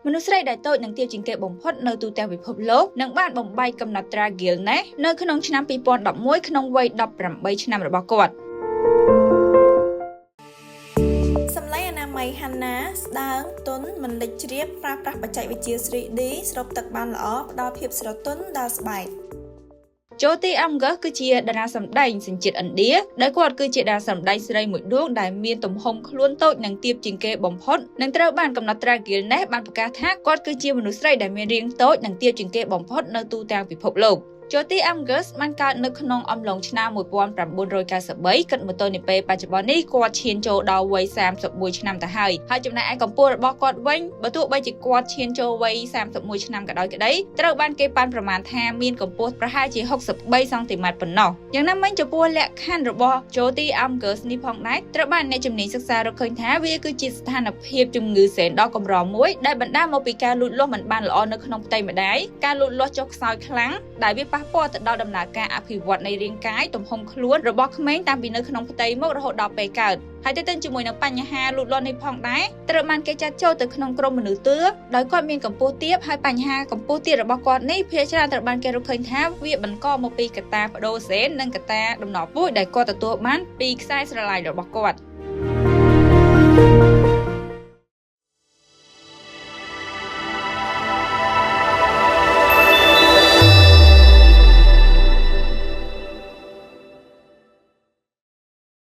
មនុស្សស្រីដែលតូចនឹងទាបជាងគេបំផុតនៅទូទាំងពិភពលោកនឹងបានបំបីកំណត់ត្រា Guinness នៅក្នុងឆ្នាំ2011ក្នុងវ័យ18ឆ្នាំរបស់គាត់សម្លេងអនាម័យ Hanna ស្ដើងទន់មិនលេចជ្រាបប្រើប្រាស់បច្ចេកវិទ្យា 3D ស្រូបទឹកបានល្អផ្ដល់ភាពស្រទន់ដល់ស្បែកJyoti Amgar គឺជាតារាសម្ដែងសញ្ជាតិឥណ្ឌាដែលគាត់គឺជាតារាសម្ដែងស្រីមួយដួងដែលមានទំហំខ្លួនតូចនិងទាបជាងគេបំផុតនិងត្រូវបានកំណត់ត្រា Guinness បានប្រកាសថាគាត់គឺជាមនុស្សស្រីដែលមានរាងតូចនិងទាបជាងគេបំផុតនៅទូទាំងពិភពលោកJyoti Amgar បានកើតនៅក្នុងអំឡុងឆ្នាំ1993គិតមកទល់នាពេលបច្ចុប្បន្ននេះគាត់ឈានចូលដល់វ័យ31ឆ្នាំទៅហើយចំណែកឯកម្ពស់របស់គាត់វិញបើទោះបីជាគាត់ឈានចូលវ័យ31ឆ្នាំក៏ដោយក្តីត្រូវបានគេប៉ាន់ប្រមាណថាមានកម្ពស់ប្រហែលជា63សង់ទីម៉ែត្រប៉ុណ្ណោះយ៉ាងណាមិញចំពោះលក្ខខណ្ឌរបស់ Jyoti Amgar នេះផងដែរត្រូវបានអ្នកជំនាញសិក្សារកឃើញថាវាគឺជាស្ថានភាពជំងឺសែនដ៏កម្រមួយដែលបណ្ដាលមកពីការលូតលាស់មិនបានល្អនៅក្នុងផ្ទៃម្ដាយការលូតលាស់ចុះខ្សោយខ្លាំងដែលវាប៉ះពាល់ទៅដល់ដំណើរការអភិវឌ្ឍនៃរាងកាយទំហំខ្លួនរបស់ក្មេងតាំងពីនៅក្នុងផ្ទៃមករហូតដល់ពេលកើតហើយទៅជាមួយនឹងបញ្ហាលូតលាស់នេះផងដែរត្រូវបានគេចាត់ចូលទៅក្នុងក្រុមមនុស្សទឿដោយគាត់មានកម្ពស់ទាបហើយបញ្ហាកម្ពស់ទាបរបស់គាត់នេះភាគច្រើនត្រូវបានគេរកឃើញថាវាបង្កមកពីកត្តាប្ដូរហ្សែននិងកត្តាដំណពូជដែលគាត់ទទួលបានពីខ្សែស្រឡាយរបស់គាត់